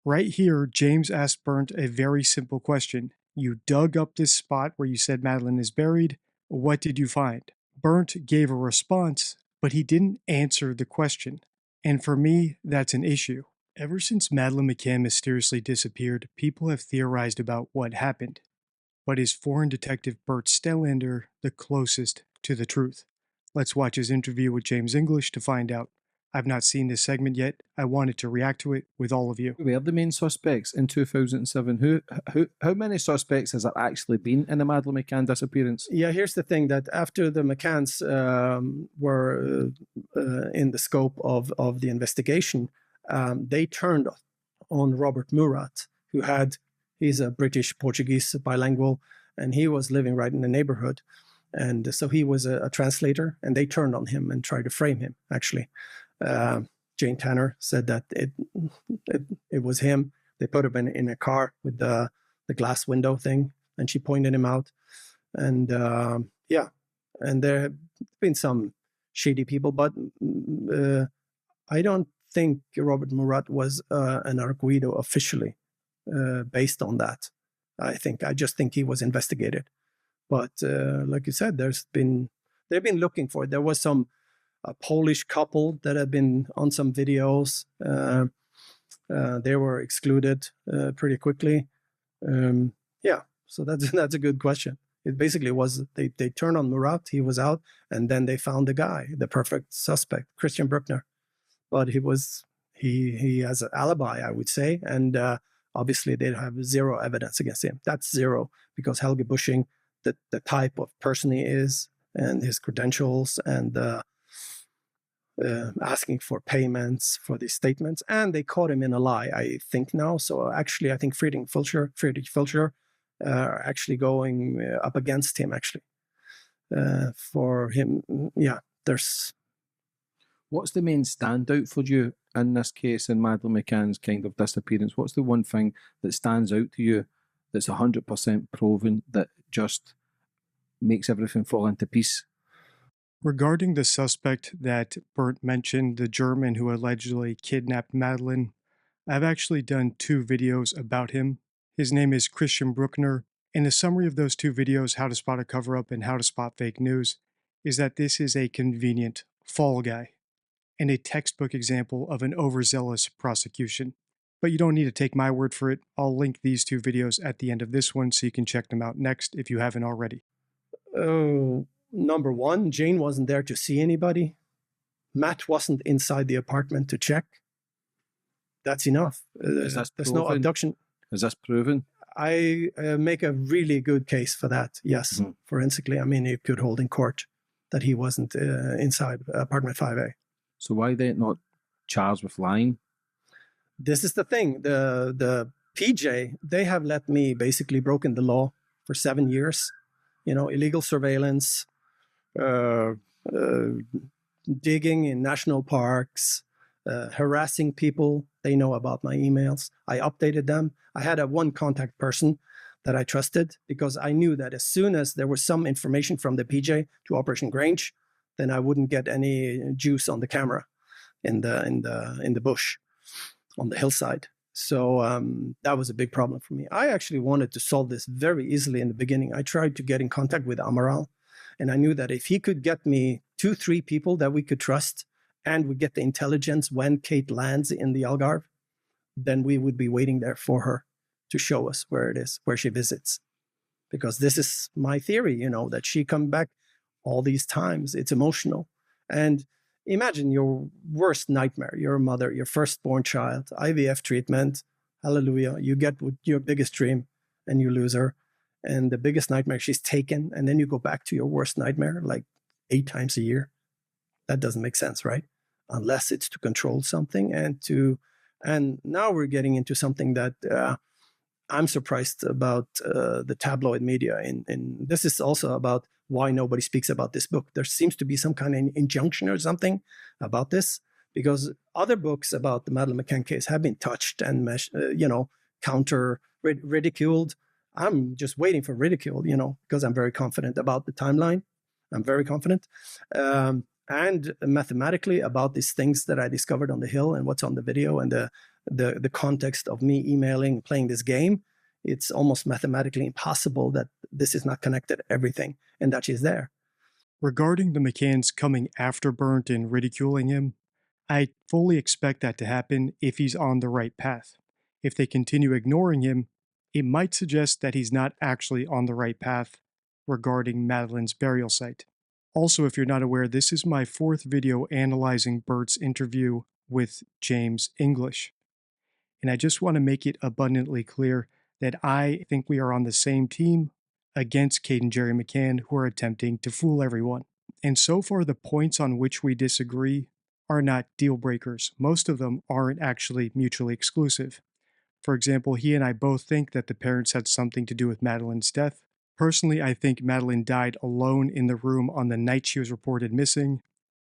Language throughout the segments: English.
Right here, James asked Burnt a very simple question. You dug up this spot where you said Madeleine is buried. What did you find? Burnt gave a response, but he didn't answer the question. And for me, that's an issue. Ever since Madeleine McCann mysteriously disappeared, people have theorized about what happened. But is foreign detective Bert Stellander the closest to the truth? Let's watch his interview with James English to find out. I've not seen this segment yet. I wanted to react to it with all of you. Who were the main suspects in 2007? How many suspects has there actually been in the Madeleine McCann disappearance? Yeah, here's the thing, that after the McCanns were in the scope of the investigation, they turned on Robert Murat, he's a British-Portuguese bilingual, and he was living right in the neighborhood. And so he was a translator, and they turned on him and tried to frame him, actually. Jane Tanner said that it was him. They put him in a car with the glass window thing, and she pointed him out. And yeah, and there have been some shady people, but I don't think Robert Murat was an Arguido officially based on that. I just think he was investigated. But like you said, they've been looking for it. There was a Polish couple that had been on some videos. They were excluded pretty quickly. Yeah, so that's a good question. It basically was they turned on Murat, he was out, and then they found the guy, the perfect suspect, Christian Bruckner. But he has an alibi, I would say, and obviously they have zero evidence against him. That's zero, because Helge Busching, the type of person he is, and his credentials, and asking for payments for these statements, and they caught him in a lie, I think now. So actually, I think Friedrich Filcher are actually going up against him, actually. For him, yeah, there's... What's the main standout for you in this case, in Madeleine McCann's kind of disappearance? What's the one thing that stands out to you that's 100% proven, that just makes everything fall into piece? Regarding the suspect that Bert mentioned, the German who allegedly kidnapped Madeleine, I've actually done 2 videos about him. His name is Christian Bruckner, and the summary of those 2 videos, How to Spot a Cover-Up and How to Spot Fake News, is that this is a convenient fall guy and a textbook example of an overzealous prosecution. But you don't need to take my word for it. I'll link these 2 videos at the end of this one so you can check them out next if you haven't already. Number one, Jane wasn't there to see anybody. Matt wasn't inside the apartment to check. That's enough. There's no abduction. Is this proven? I make a really good case for that, yes, forensically. I mean, you could hold in court that he wasn't inside apartment 5A. So why they not charged with lying? This is the thing. The PJ, they have let me basically broken the law for 7 years. You know, illegal surveillance, digging in national parks, harassing people. They know about my emails. I updated them. I had a one contact person that I trusted, because I knew that as soon as there was some information from the PJ to Operation Grange, then I wouldn't get any juice on the camera in the bush on the hillside. So that was a big problem for me. I actually wanted to solve this very easily in the beginning. I tried to get in contact with Amaral, and I knew that if he could get me 2-3 people that we could trust, and we get the intelligence when Kate lands in the Algarve, then we would be waiting there for her to show us where it is, where she visits. Because this is my theory, you know, that she come back all these times. It's emotional. And imagine your worst nightmare, your mother, your firstborn child, IVF treatment, hallelujah, you get your biggest dream and you lose her. And the biggest nightmare, she's taken, and then you go back to your worst nightmare like 8 times a year. That doesn't make sense, right? Unless it's to control something and now we're getting into something that I'm surprised about the tabloid media. And this is also about why nobody speaks about this book. There seems to be some kind of injunction or something about this, because other books about the Madeleine McCann case have been touched and, ridiculed. I'm just waiting for ridicule, because I'm very confident about the timeline. I'm very confident. And mathematically about these things that I discovered on the hill and what's on the video and the the context of me emailing, playing this game, it's almost mathematically impossible that this is not connected to everything and that she's there. Regarding the McCanns coming after Burnt and ridiculing him, I fully expect that to happen if he's on the right path. If they continue ignoring him, it might suggest that he's not actually on the right path regarding Madeleine's burial site. Also, if you're not aware, this is my 4th video analyzing Burt's interview with James English. And I just want to make it abundantly clear that I think we are on the same team against Kate and Jerry McCann, who are attempting to fool everyone. And so far, the points on which we disagree are not deal breakers. Most of them aren't actually mutually exclusive. For example, he and I both think that the parents had something to do with Madeleine's death. Personally, I think Madeleine died alone in the room on the night she was reported missing,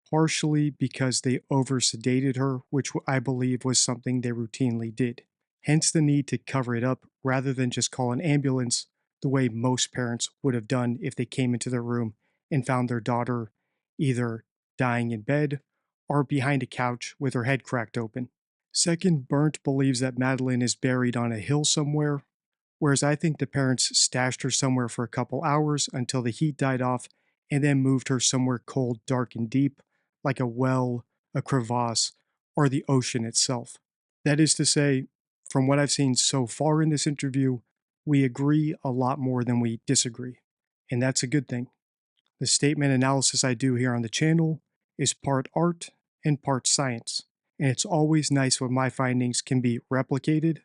partially because they over-sedated her, which I believe was something they routinely did. Hence the need to cover it up rather than just call an ambulance the way most parents would have done if they came into their room and found their daughter either dying in bed or behind a couch with her head cracked open. Second, Burnt believes that Madeleine is buried on a hill somewhere, whereas I think the parents stashed her somewhere for a couple hours until the heat died off and then moved her somewhere cold, dark, and deep, like a well, a crevasse, or the ocean itself. That is to say, from what I've seen so far in this interview, we agree a lot more than we disagree, and that's a good thing. The statement analysis I do here on the channel is part art and part science, and it's always nice when my findings can be replicated,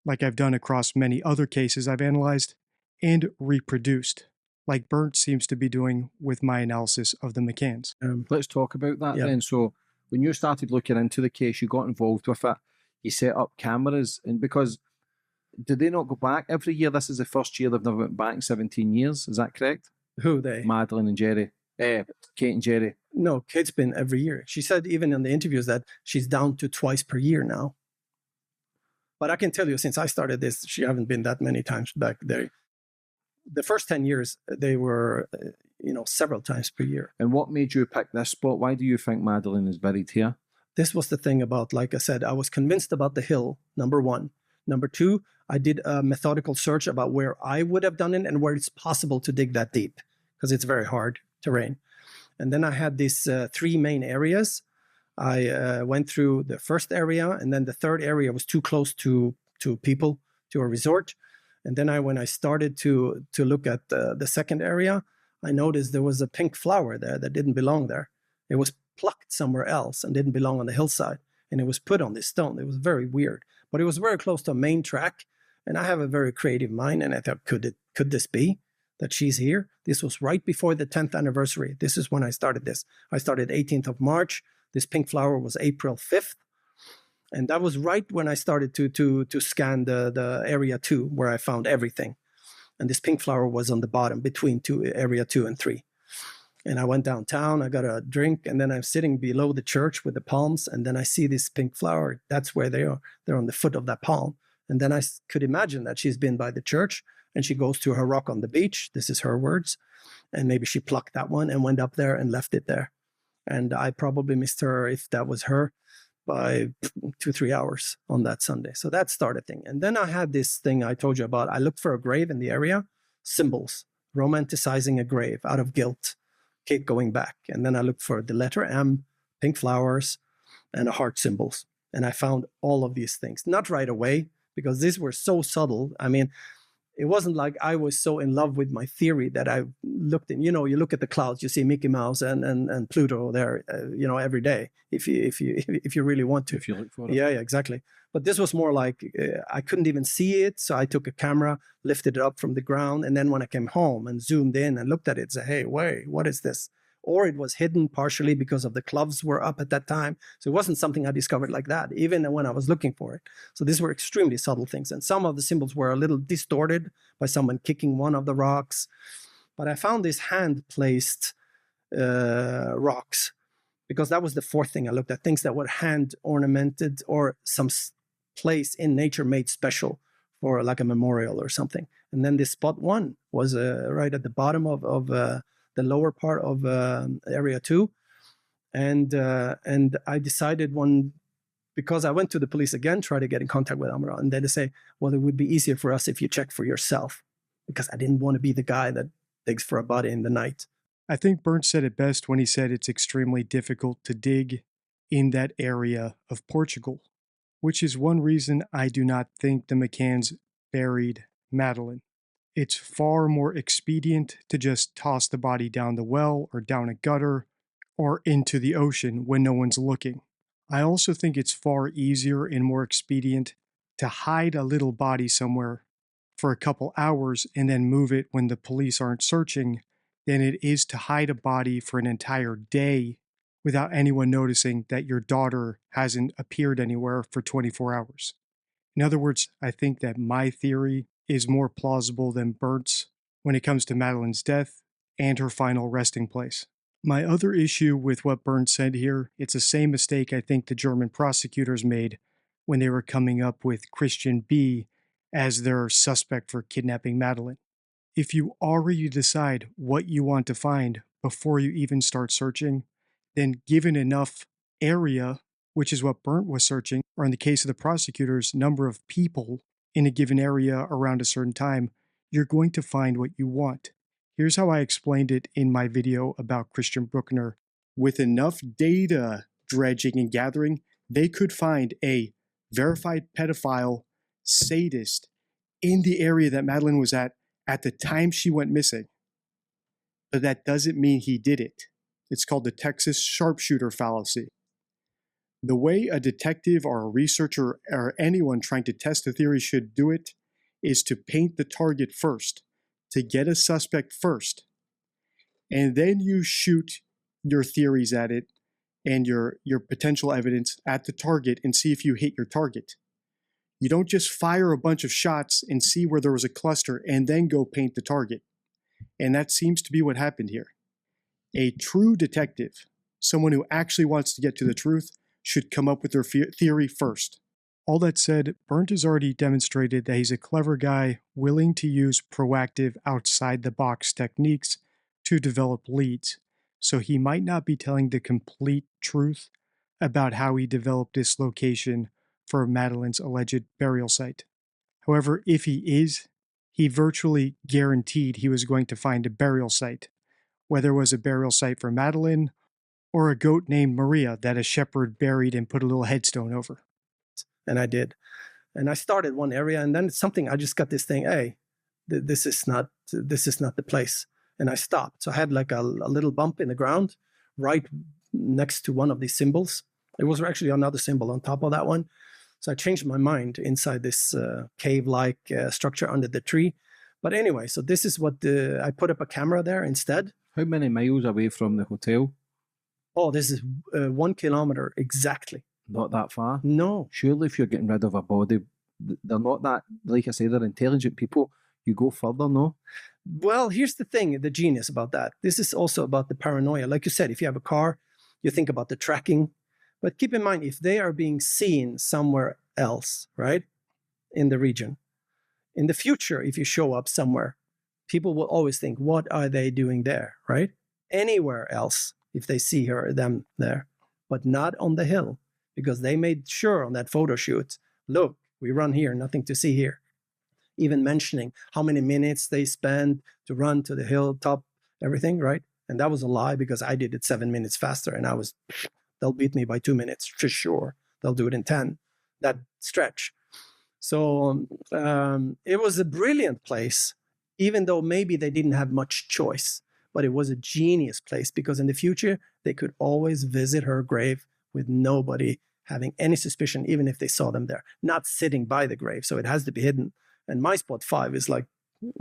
like I've done across many other cases I've analyzed, and reproduced, like Burnt seems to be doing with my analysis of the McCanns. Let's talk about that Yeah. then. So when you started looking into the case, you got involved with it, you set up cameras, and because did they not go back every year? This is the first year they've never went back in 17 years. Is that correct? Who they? Madeleine and Jerry. Kate and Jerry. No, Kate's been every year. She said even in the interviews that she's down to twice per year now. But I can tell you, since I started this, she haven't been that many times back there. The first 10 years, they were, several times per year. And what made you pick this spot? Why do you think Madeleine is buried here? This was the thing about, like I said, I was convinced about the hill, number one. Number two, I did a methodical search about where I would have done it and where it's possible to dig that deep, because it's very hard terrain. And then I had these 3 main areas. I went through the first area, and then the third area was too close to people, to a resort. And then when I started to look at the second area, I noticed there was a pink flower there that didn't belong there. It was plucked somewhere else and didn't belong on the hillside. And it was put on this stone. It was very weird. But it was very close to a main track. And I have a very creative mind. And I thought, could this be that she's here? This was right before the 10th anniversary. This is when I started this. I started 18th of March. This pink flower was April 5th. And that was right when I started to scan the area 2, where I found everything. And this pink flower was on the bottom between area 2 and 3. And I went downtown, I got a drink, and then I'm sitting below the church with the palms, and then I see this pink flower. That's where they are. They're on the foot of that palm. And then I could imagine that she's been by the church, and she goes to her rock on the beach. This is her words. And maybe she plucked that one and went up there and left it there. And I probably missed her, if that was her, by 2-3 hours on that Sunday. So that started thing. And then I had this thing I told you about. I looked for a grave in the area, symbols, romanticizing a grave out of guilt, Kate going back. And then I looked for the letter M, pink flowers, and a heart symbols. And I found all of these things, not right away, because these were so subtle. I mean, it wasn't like I was so in love with my theory that I looked in, you look at the clouds, you see Mickey Mouse and Pluto there, every day, if you really want to. If you look for it. Yeah, exactly. But this was more like I couldn't even see it. So I took a camera, lifted it up from the ground. And then when I came home and zoomed in and looked at it, said, hey, wait, what is this? Or it was hidden partially because of the gloves were up at that time. So it wasn't something I discovered like that, even when I was looking for it. So these were extremely subtle things. And some of the symbols were a little distorted by someone kicking one of the rocks. But I found these hand-placed rocks, because that was the fourth thing I looked at, things that were hand ornamented or some place in nature made special for like a memorial or something. And then this spot 1 was right at the bottom of the lower part of area 2. And I decided because I went to the police again, tried to get in contact with Amra, and then they say, well, it would be easier for us if you check for yourself, because I didn't want to be the guy that digs for a body in the night. I think Bernd said it best when he said it's extremely difficult to dig in that area of Portugal, which is one reason I do not think the McCanns buried Madeleine. It's far more expedient to just toss the body down the well or down a gutter or into the ocean when no one's looking. I also think it's far easier and more expedient to hide a little body somewhere for a couple hours and then move it when the police aren't searching than it is to hide a body for an entire day without anyone noticing that your daughter hasn't appeared anywhere for 24 hours. In other words, I think that my theory is more plausible than Bernt's when it comes to Madeleine's death and her final resting place. My other issue with what Bernd said here, it's the same mistake I think the German prosecutors made when they were coming up with Christian B as their suspect for kidnapping Madeleine. If you already decide what you want to find before you even start searching, then given enough area, which is what Bernd was searching, or in the case of the prosecutors, number of people in a given area around a certain time, you're going to find what you want. Here's how I explained it in my video about Christian Bruckner. With enough data dredging and gathering, they could find a verified pedophile sadist in the area that Madeleine was at the time she went missing. But that doesn't mean he did it. It's called the Texas sharpshooter fallacy. The way a detective or a researcher or anyone trying to test a theory should do it is to paint the target first, to get a suspect first, and then you shoot your theories at it and your potential evidence at the target and see if you hit your target. You don't just fire a bunch of shots and see where there was a cluster and then go paint the target. And that seems to be what happened here. A true detective, someone who actually wants to get to the truth, should come up with their theory first. All that said, Bernd has already demonstrated that he's a clever guy willing to use proactive outside-the-box techniques to develop leads, so he might not be telling the complete truth about how he developed this location for Madeleine's alleged burial site. However, if he is, he virtually guaranteed he was going to find a burial site, whether it was a burial site for Madeleine or a goat named Maria that a shepherd buried and put a little headstone over. And I did. And I started one area, and then it's something, I just got this thing, hey, this is not the place. And I stopped. So I had like a little bump in the ground right next to one of these symbols. It was actually another symbol on top of that one. So I changed my mind inside this cave-like structure under the tree. But anyway, so this is what I put up a camera there instead. How many miles away from the hotel? Oh, this is 1 kilometer exactly. Not that far? No. Surely if you're getting rid of a body, they're not that, like I say, they're intelligent people. You go further, no? Well, here's the thing, the genius about that. This is also about the paranoia. Like you said, if you have a car, you think about the tracking. But keep in mind, if they are being seen somewhere else, right, in the region, in the future, if you show up somewhere, people will always think, what are they doing there, right? Anywhere else, if they see them there, but not on the hill, because they made sure on that photo shoot, look, we run here, nothing to see here. Even mentioning how many minutes they spend to run to the hilltop, everything, right? And that was a lie, because I did it 7 minutes faster, and they'll beat me by 2 minutes for sure. They'll do it in 10, that stretch. So it was a brilliant place, even though maybe they didn't have much choice, but it was a genius place, because in the future, they could always visit her grave with nobody having any suspicion, even if they saw them there, not sitting by the grave. So it has to be hidden. And my spot 5 is like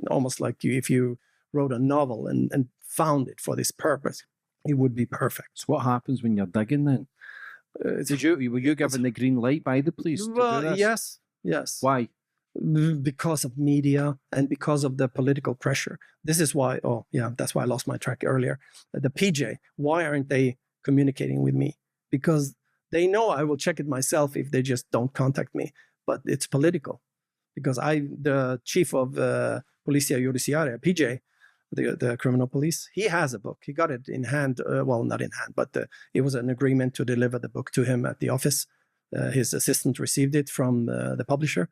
almost like if you wrote a novel and found it for this purpose, it would be perfect. So what happens when you're digging then? Were you given the green light by the police to do this? Yes. Why? Because of media and because of the political pressure. This is why, that's why I lost my track earlier. The PJ, why aren't they communicating with me? Because they know I will check it myself if they just don't contact me. But it's political. Because the chief of Policia Judiciaria, PJ, the criminal police, he has a book. He got it in hand. Well, not in hand, but it was an agreement to deliver the book to him at the office. His assistant received it from the publisher.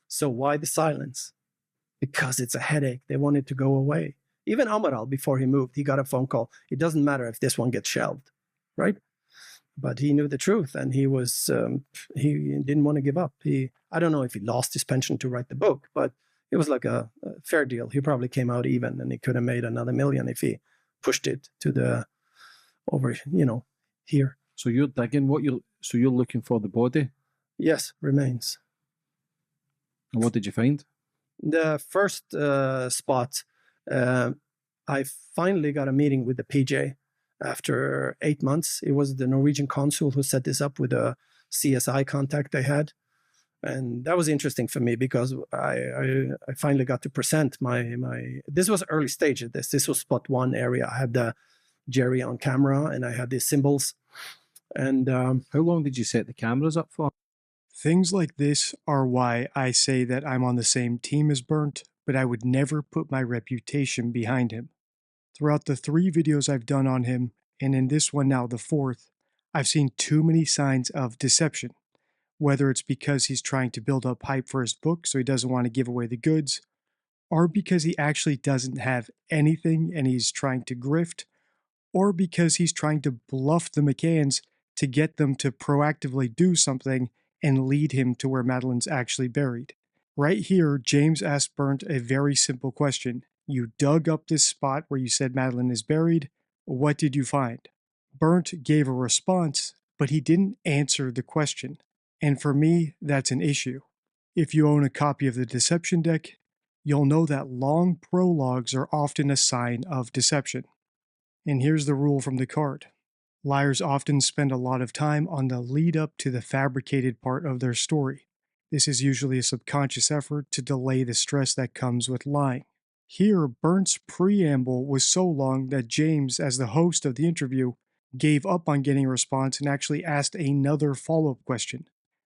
So why the silence? Because it's a headache. They want it to go away. Even Amaral, before he moved, he got a phone call. It doesn't matter if this one gets shelved, right? But he knew the truth, and he didn't want to give up. I don't know if he lost his pension to write the book, but it was like a fair deal. He probably came out even, and he could have made another million if he pushed it to the over, here. So you're digging so you're looking for the body. Yes, remains. And what did you find? The first spot, I finally got a meeting with the PJ after 8 months. It was the Norwegian consul who set this up with a CSI contact they had. And that was interesting for me because I finally got to present my this was early stage of this. This was spot one area. I had the Jerry on camera and I had these symbols. And how long did you set the cameras up for? Things like this are why I say that I'm on the same team as Bernd, but I would never put my reputation behind him. Throughout the 3 videos I've done on him, and in this one now, the 4th, I've seen too many signs of deception. Whether it's because he's trying to build up hype for his book so he doesn't want to give away the goods, or because he actually doesn't have anything and he's trying to grift, or because he's trying to bluff the McCanns to get them to proactively do something and lead him to where Madeleine's actually buried. Right here, James asked Bernd a very simple question. You dug up this spot where you said Madeleine is buried. What did you find? Bernd gave a response, but he didn't answer the question. And for me, that's an issue. If you own a copy of the Deception deck, you'll know that long prologues are often a sign of deception. And here's the rule from the card. Liars often spend a lot of time on the lead up to the fabricated part of their story. This is usually a subconscious effort to delay the stress that comes with lying. Here, Bernd's preamble was so long that James, as the host of the interview, gave up on getting a response and actually asked another follow-up question.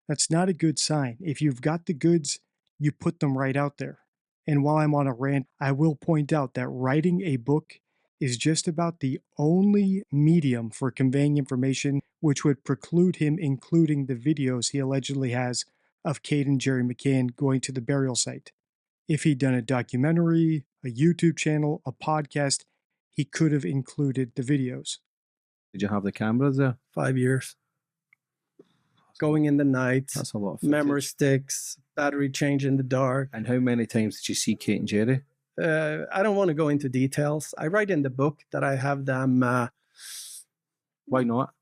That's not a good sign. If you've got the goods, you put them right out there. And while I'm on a rant, I will point out that writing a book is just about the only medium for conveying information which would preclude him including the videos he allegedly has of Kate and Jerry McCann going to the burial site. If he'd done a documentary, a YouTube channel, a podcast, he could have included the videos. Did you have the cameras there? 5 years. Going in the night. That's a lot of footage. Memory sticks, battery change in the dark. And how many times did you see Kate and Jerry? I don't want to go into details. I write in the book that I have them. Why not?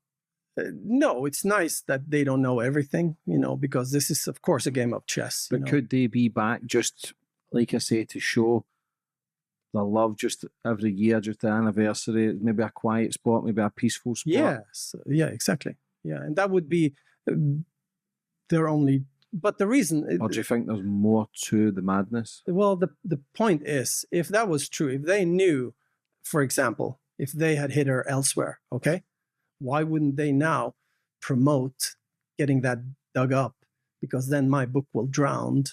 No, it's nice that they don't know everything, because this is, of course, a game of chess. But could they be back just, like I say, to show the love just every year, just the anniversary, maybe a quiet spot, maybe a peaceful spot? Yes. Yeah, exactly. Yeah. And that would be their only. But the reason. Or do you think there's more to the madness? Well, the point is, if that was true, if they knew, for example, if they had hit her elsewhere, okay, why wouldn't they now promote getting that dug up? Because then my book will drown,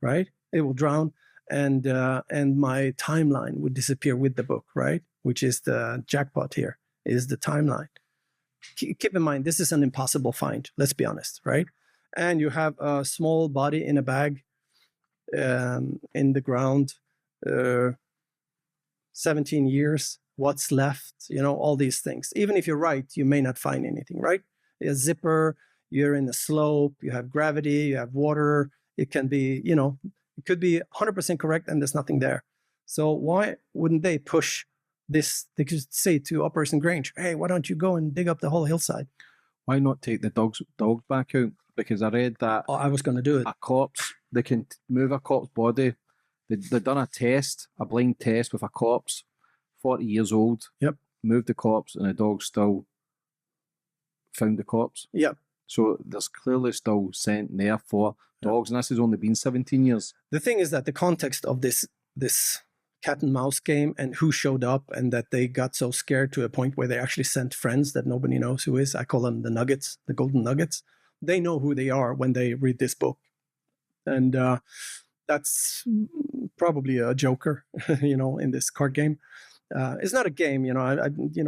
right? It will drown, and my timeline would disappear with the book, right? Which is the jackpot here, is the timeline. Keep in mind, this is an impossible find, let's be honest, right? And you have a small body in a bag in the ground, 17 years, what's left, all these things. Even if you're right, you may not find anything, right? A zipper, you're in a slope, you have gravity, you have water. It can be, it could be 100% correct and there's nothing there. So why wouldn't they push this? They could say to Operation Grange, hey, why don't you go and dig up the whole hillside? Why not take the dogs back out? Because I read that I was going to do it. A corpse, they can move a corpse body. They've done a test, a blind test with a corpse, 40 years old. Yep. Moved the corpse and the dog still found the corpse. Yep. So there's clearly still scent there for dogs, and this has only been 17 years. The thing is that the context of this cat and mouse game and who showed up and that they got so scared to a point where they actually sent friends that nobody knows who is. I call them the nuggets, the golden nuggets. They know who they are when they read this book. And that's probably a joker, in this card game. It's not a game,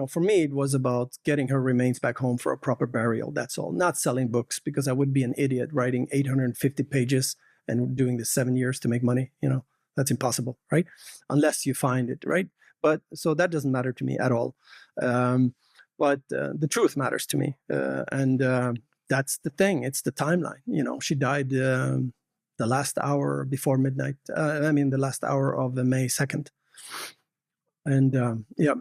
for me, it was about getting her remains back home for a proper burial. That's all. Not selling books, because I would be an idiot writing 850 pages and doing this 7 years to make money. That's impossible, right? Unless you find it, right? But so that doesn't matter to me at all. But the truth matters to me. And that's the thing. It's the timeline. She died the last hour before midnight. The last hour of May 2nd. And yeah.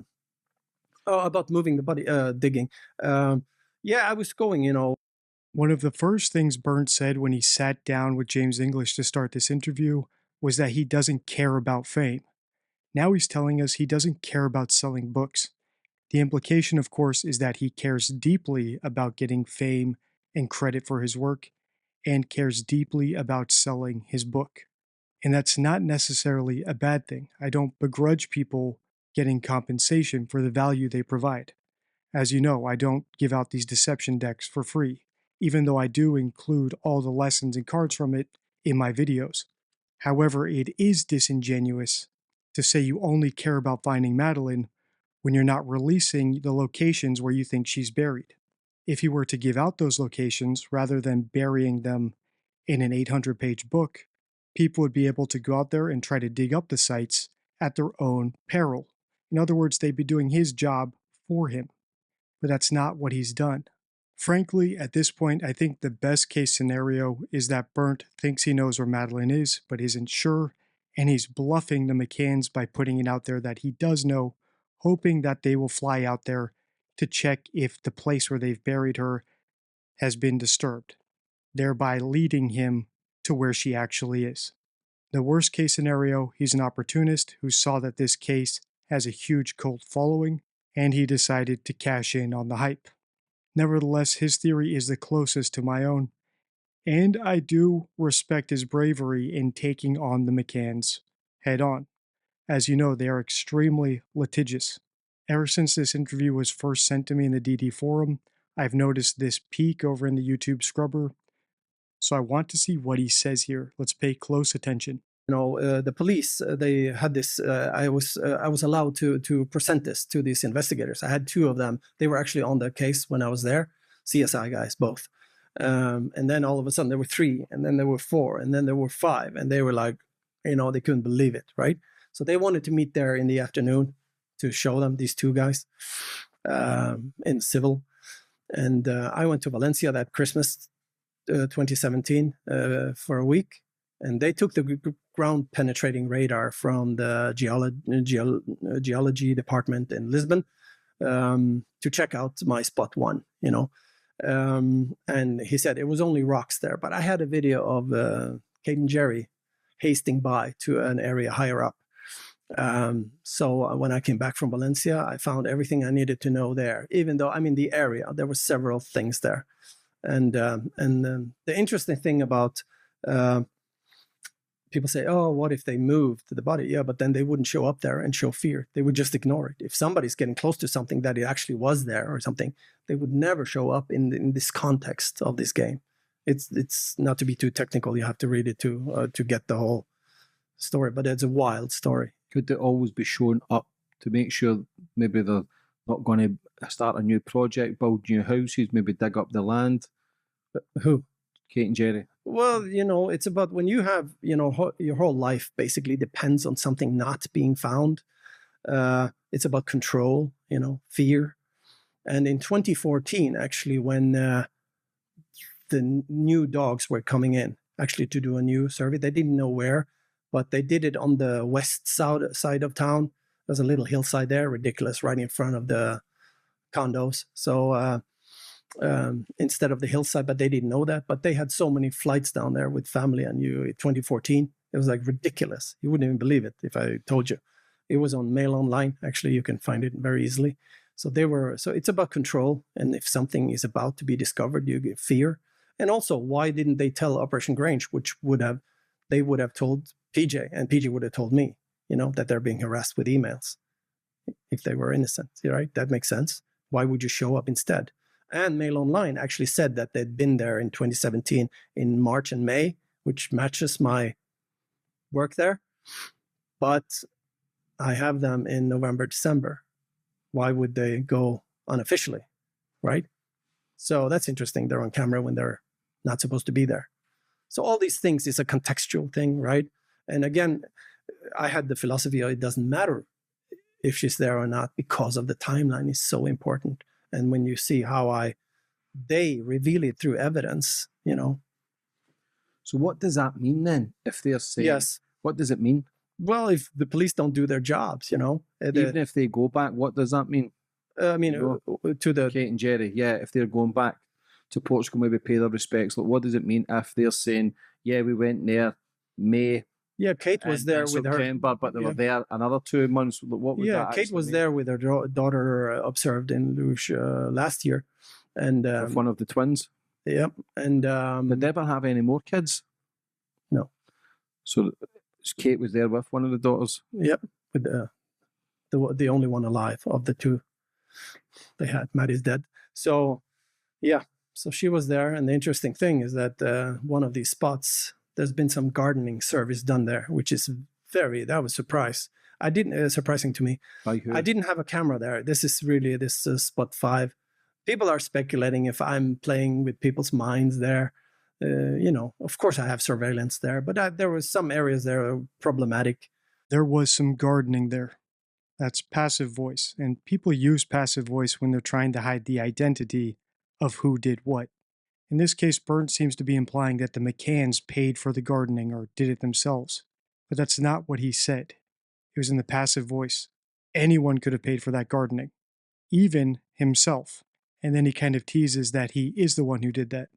Oh, about moving the body, digging. Yeah, I was going, One of the first things Bernd said when he sat down with James English to start this interview was that he doesn't care about fame. Now he's telling us he doesn't care about selling books. The implication, of course, is that he cares deeply about getting fame and credit for his work, and cares deeply about selling his book. And that's not necessarily a bad thing. I don't begrudge people getting compensation for the value they provide. As you know, I don't give out these deception decks for free, even though I do include all the lessons and cards from it in my videos. However, it is disingenuous to say you only care about finding Madeleine when you're not releasing the locations where you think she's buried. If you were to give out those locations rather than burying them in an 800-page book, people would be able to go out there and try to dig up the sites at their own peril. In other words, they'd be doing his job for him. But that's not what he's done. Frankly, at this point, I think the best case scenario is that Bernd thinks he knows where Madeleine is, but isn't sure, and he's bluffing the McCanns by putting it out there that he does know, hoping that they will fly out there to check if the place where they've buried her has been disturbed, thereby leading him to where she actually is. The worst case scenario, he's an opportunist who saw that this case has a huge cult following, and he decided to cash in on the hype. Nevertheless, his theory is the closest to my own, and I do respect his bravery in taking on the McCanns head on. As you know, they are extremely litigious. Ever since this interview was first sent to me in the DD forum, I've noticed this peak over in the YouTube scrubber, so I want to see what he says here. Let's pay close attention. The police, they had this, I was allowed to present this to these investigators. I had 2 of them. They were actually on the case when I was there, CSI guys, both. And then all of a sudden there were 3, and then there were 4, and then there were 5, and they were like, they couldn't believe it, right? So they wanted to meet there in the afternoon to show them these 2 guys in civil. And I went to Valencia that Christmas 2017 for a week. And they took the ground penetrating radar from the geology department in Lisbon to check out my spot 1, and he said it was only rocks there. But I had a video of Kate and Jerry hasting by to an area higher up. So when I came back from Valencia, I found everything I needed to know there, even though I'm in the area. There were several things there. And the interesting thing about people say, oh, what if they moved the body? Yeah, but then they wouldn't show up there and show fear. They would just ignore it. If somebody's getting close to something that it actually was there or something, they would never show up in this context of this game. It's not to be too technical. You have to read it to get the whole story, but it's a wild story. Could they always be shown up to make sure maybe they're not going to start a new project, build new houses, maybe dig up the land? Who? Kate and Jerry. Well, it's about when you have, your whole life basically depends on something not being found. It's about control, fear. And in 2014, actually, when the new dogs were coming in, actually to do a new survey, they didn't know where, but they did it on the west side of town. There's a little hillside there, ridiculous, right in front of the condos. So instead of the hillside, but they didn't know that. But they had so many flights down there with family, and in 2014, it was like ridiculous. You wouldn't even believe it if I told you. It was on Mail Online. Actually, you can find it very easily. So it's about control, and if something is about to be discovered, you get fear. And also, why didn't they tell Operation Grange, which they would have told PJ, and PJ would have told me, that they're being harassed with emails if they were innocent, right? That makes sense. Why would you show up instead? And Mail Online actually said that they'd been there in 2017 in March and May, which matches my work there. But I have them in November, December. Why would they go unofficially, right? So that's interesting. They're on camera when they're not supposed to be there. So all these things is a contextual thing, right? And again, I had the philosophy of it doesn't matter if she's there or not, because of the timeline is so important. And when you see how they reveal it through evidence, So what does that mean then? If they're saying, yes. What does it mean? Well, if the police don't do their jobs, Even if they go back, what does that mean? I mean, to the Kate and Jerry, yeah, if they're going back to Portugal, maybe pay their respects. Like, what does it mean if they're saying, yeah, we went there May? Yeah, Kate was there with September, her. But they were there another 2 months. What would that Kate was mean? there with her daughter, observed in Luge last year, and With one of the twins. Yep, and did they ever have any more kids? No. So Kate was there with one of the daughters. Yep, with the only one alive of the two they had. Maddie's dead. So yeah, so she was there, and the interesting thing is that one of these spots, there's been some gardening service done there, which is that was surprising to me. I didn't have a camera there. This is really spot 5. People are speculating if I'm playing with people's minds there. Of course I have surveillance there, but there was some areas there that were problematic. There was some gardening there. That's passive voice, and people use passive voice when they're trying to hide the identity of who did what. In this case, Bernd seems to be implying that the McCanns paid for the gardening or did it themselves. But that's not what he said. It was in the passive voice. Anyone could have paid for that gardening, even himself. And then he kind of teases that he is the one who did that.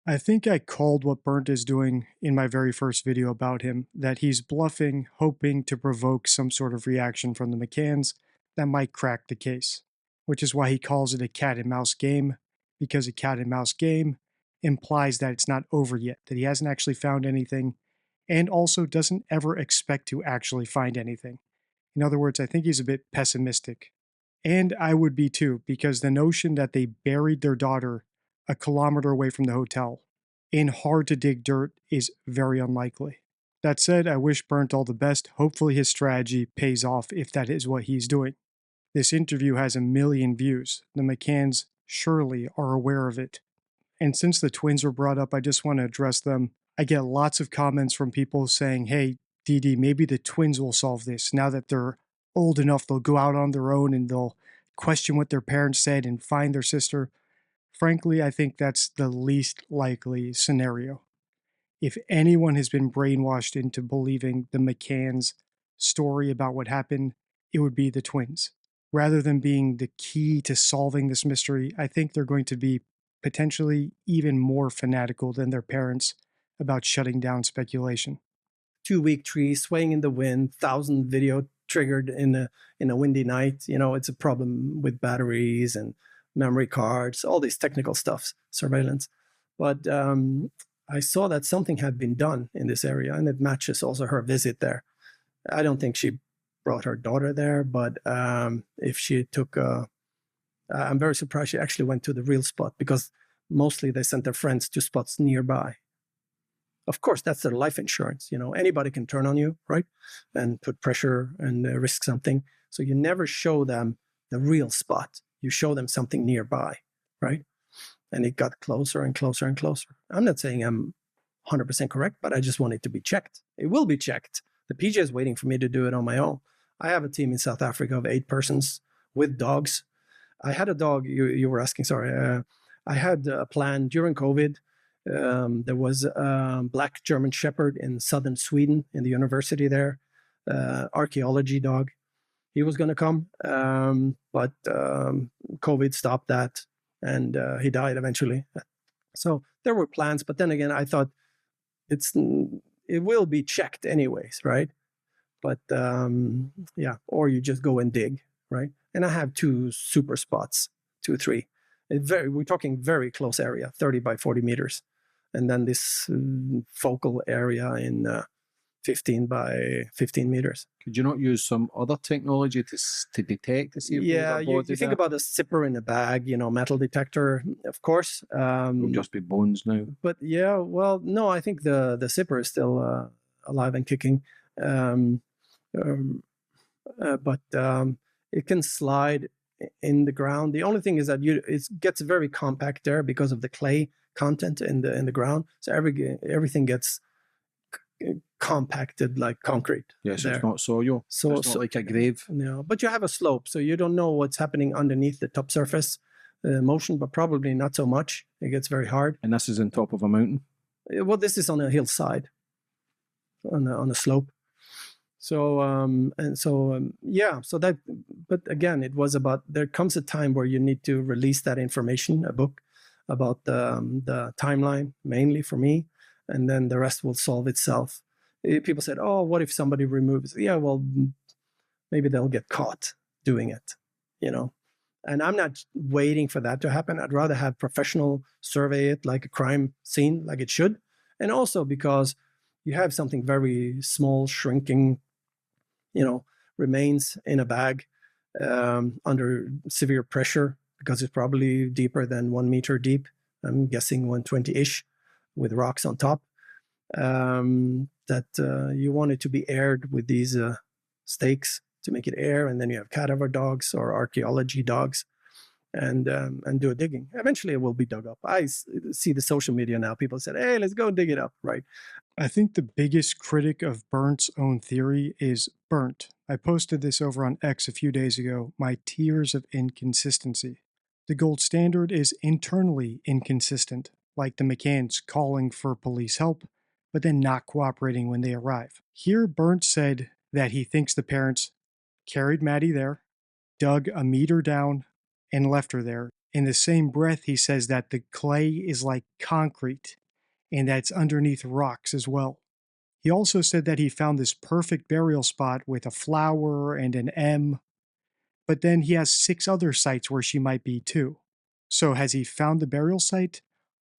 I think I called what Bernd is doing in my very first video about him, that he's bluffing, hoping to provoke some sort of reaction from the McCanns that might crack the case, which is why he calls it a cat and mouse game, because a cat and mouse game implies that it's not over yet, that he hasn't actually found anything, and also doesn't ever expect to actually find anything. In other words, I think he's a bit pessimistic. And I would be too, because the notion that they buried their daughter a kilometer away from the hotel in hard-to-dig dirt is very unlikely. That said, I wish Bernd all the best. Hopefully his strategy pays off if that is what he's doing. This interview has 1 million views. The McCanns surely are aware of it. And since the twins were brought up, I just want to address them. I get lots of comments from people saying, hey, Dee, maybe the twins will solve this. Now that they're old enough, they'll go out on their own and they'll question what their parents said and find their sister. Frankly, I think that's the least likely scenario. If anyone has been brainwashed into believing the McCanns' story about what happened, it would be the twins. Rather than being the key to solving this mystery, I think they're going to be potentially even more fanatical than their parents about shutting down speculation. 2-week tree swaying in the wind, 1,000 video triggered in a windy night. It's a problem with batteries and memory cards, all these technical stuff, surveillance. But I saw that something had been done in this area, and it matches also her visit there. I don't think she brought her daughter there, but if she took I'm very surprised she actually went to the real spot, because mostly they sent their friends to spots nearby. Of course, that's their life insurance. Anybody can turn on you, right? And put pressure and risk something. So you never show them the real spot. You show them something nearby, right? And it got closer and closer and closer. I'm not saying I'm 100% correct, but I just want it to be checked. It will be checked. The PJ is waiting for me to do it on my own. I have a team in South Africa of 8 persons with dogs. I had a dog, you were asking, sorry. I had a plan during COVID. There was a black German Shepherd in southern Sweden, in the university there, archaeology dog. He was going to come, but COVID stopped that, and he died eventually. So there were plans, but then again, I thought it will be checked anyways, right? But yeah, or you just go and dig, right? And I have 2 super spots, 2, 3. We're talking very close area, 30 by 40 meters. And then this focal area in 15 by 15 meters. Could you not use some other technology to detect to see if you think about a zipper in a bag, metal detector, of course. It'll just be bones now. But yeah, well, no, I think the zipper is still alive and kicking. but it can slide in the ground. The only thing is that it gets very compact there because of the clay content in the ground. So everything gets compacted like concrete. Yeah, so there. it's not soil. So It's not like a grave. No, but you have a slope, so you don't know what's happening underneath the top surface motion, but probably not so much. It gets very hard. And this is on top of a mountain. Well, this is on a hillside, on a slope. So yeah. So that, but again, it was about, there comes a time where you need to release that information, a book about the timeline, mainly for me, and then the rest will solve itself. People said, "Oh, what if somebody removes?" Yeah, well, maybe they'll get caught doing it, you know. And I'm not waiting for that to happen. I'd rather have professional survey it like a crime scene, like it should, and also because you have something very small, shrinking, remains in a bag under severe pressure, because it's probably deeper than 1 meter deep. I'm guessing 120-ish, with rocks on top. That you want it to be aired with these stakes to make it air, and then you have cadaver dogs or archaeology dogs, and do a digging. Eventually, it will be dug up. I see the social media now. People said, "Hey, let's go dig it up," right? I think the biggest critic of Burnt's own theory is Burnt. I posted this over on X a few days ago, my tiers of inconsistency. The gold standard is internally inconsistent, like the McCanns calling for police help, but then not cooperating when they arrive. Here, Burnt said that he thinks the parents carried Maddie there, dug a meter down, and left her there. In the same breath, he says that the clay is like concrete and that's underneath rocks as well. He also said that he found this perfect burial spot with a flower and an M, but then he has 6 other sites where she might be too. So has he found the burial site,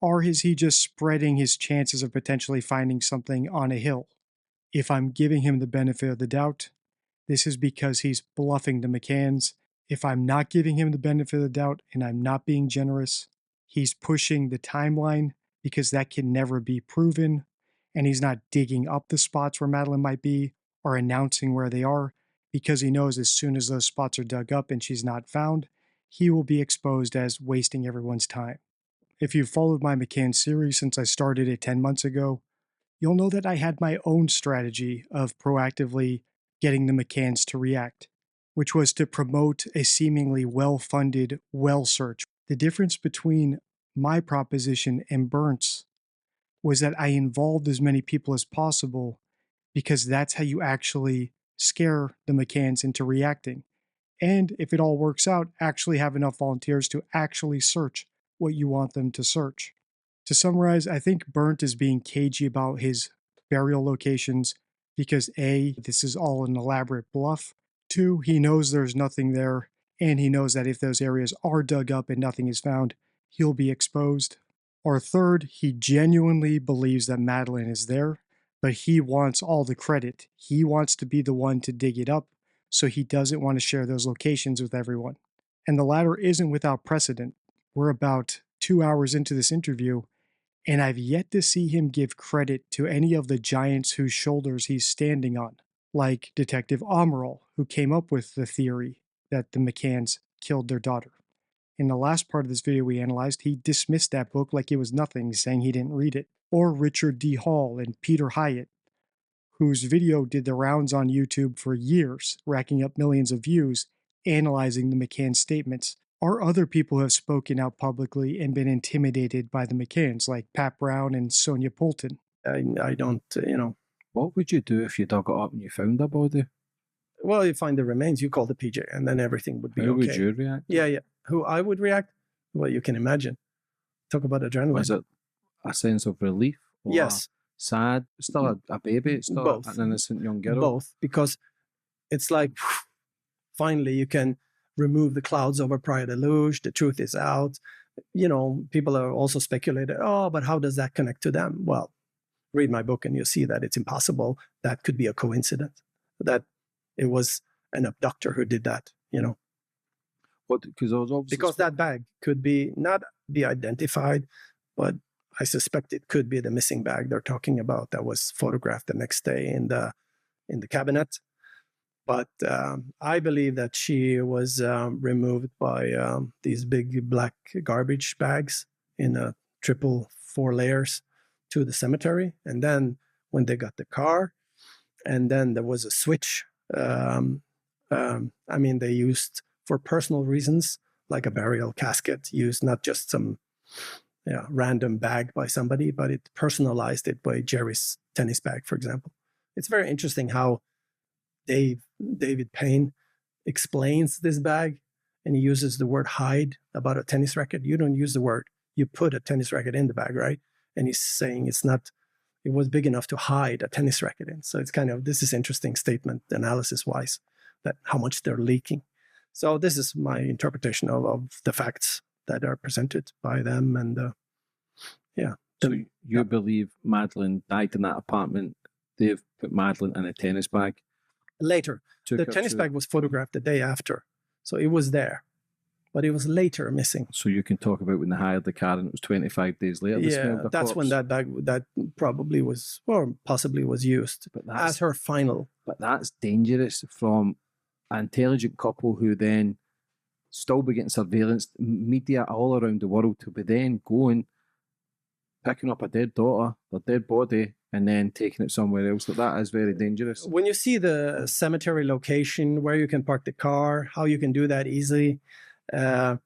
or is he just spreading his chances of potentially finding something on a hill? If I'm giving him the benefit of the doubt, this is because he's bluffing the McCanns. If I'm not giving him the benefit of the doubt and I'm not being generous, he's pushing the timeline because that can never be proven, and he's not digging up the spots where Madeleine might be or announcing where they are, because he knows as soon as those spots are dug up and she's not found, he will be exposed as wasting everyone's time. If you've followed my McCann series since I started it 10 months ago, you'll know that I had my own strategy of proactively getting the McCanns to react, which was to promote a seemingly well-funded well search. The difference between my proposition and Burnt's was that I involved as many people as possible, because that's how you actually scare the McCanns into reacting. And if it all works out, actually have enough volunteers to actually search what you want them to search. To summarize, I think Burnt is being cagey about his burial locations because A, this is all an elaborate bluff. 2, he knows there's nothing there, and he knows that if those areas are dug up and nothing is found, he'll be exposed. Or 3rd, he genuinely believes that Madeleine is there, but he wants all the credit. He wants to be the one to dig it up, so he doesn't want to share those locations with everyone. And the latter isn't without precedent. We're about 2 hours into this interview, and I've yet to see him give credit to any of the giants whose shoulders he's standing on, like Detective Amaral, who came up with the theory that the McCanns killed their daughter. In the last part of this video we analyzed, he dismissed that book like it was nothing, saying he didn't read it. Or Richard D. Hall and Peter Hyatt, whose video did the rounds on YouTube for years, racking up millions of views, analyzing the McCann statements. Or other people who have spoken out publicly and been intimidated by the McCanns, like Pat Brown and Sonia Poulton. I don't, What would you do if you dug it up and you found a body? Well, you find the remains, you call the PJ, and then everything would be How okay. would you react? Yeah. Who I would react? Well, you can imagine. Talk about adrenaline. Was it a sense of relief? Or Yes. Sad? It's still a baby? It's still Both. an innocent young girl? Both, because it's like, finally you can remove the clouds over prior deluge. The truth is out. People are also speculating, oh, but how does that connect to them? Well, read my book and you'll see that it's impossible. That could be a coincidence, that it was an abductor who did that, What? Because that bag could not be identified, but I suspect it could be the missing bag they're talking about that was photographed the next day in the cabinet. But I believe that she was removed by these big black garbage bags in a triple 4 layers to the cemetery. And then when they got the car, and then there was a switch. I mean, they used for personal reasons, like a burial casket, used not just some random bag by somebody, but it personalized it by Jerry's tennis bag, for example. It's very interesting how David Payne explains this bag, and he uses the word hide about a tennis racket. You don't use the word. You put a tennis racket in the bag, right? And he's saying it was big enough to hide a tennis racket in. So it's this is interesting statement analysis-wise, that how much they're leaking. So this is my interpretation of the facts that are presented by them. And So you believe Madeleine died in that apartment? They've put Madeleine in a tennis bag? Later. The tennis bag was photographed the day after. So it was there. But it was later missing. So you can talk about when they hired the car and it was 25 days later. Yeah, that's when that bag, that probably was, or possibly was used as her final. But that's dangerous from an intelligent couple who then still be getting surveillance, media all around the world, to be then going, picking up a dead daughter, their dead body, and then taking it somewhere else. That is very dangerous. When you see the cemetery location, where you can park the car, how you can do that easily, but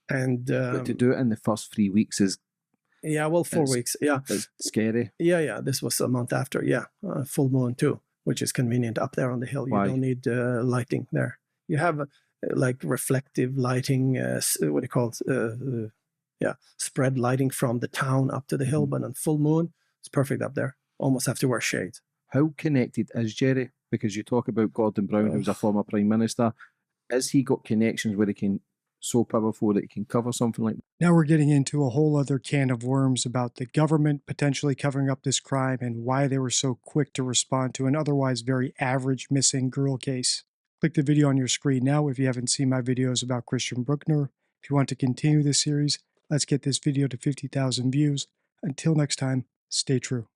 to do it in the first 3 weeks is 4 weeks. Yeah, it's scary. Yeah. This was a month after. Yeah, full moon too, which is convenient up there on the hill. You don't need lighting there. You have like reflective lighting. What do you call it? Spread lighting from the town up to the hill, but on full moon, it's perfect up there. Almost have to wear shades. How connected is Jerry? Because you talk about Gordon Brown, who was a former Prime Minister. Has he got connections where he can, so powerful that he can cover something like that? Now we're getting into a whole other can of worms about the government potentially covering up this crime and why they were so quick to respond to an otherwise very average missing girl case. Click the video on your screen now if you haven't seen my videos about Christian Bruckner. If you want to continue this series, let's get this video to 50,000 views. Until next time, stay true.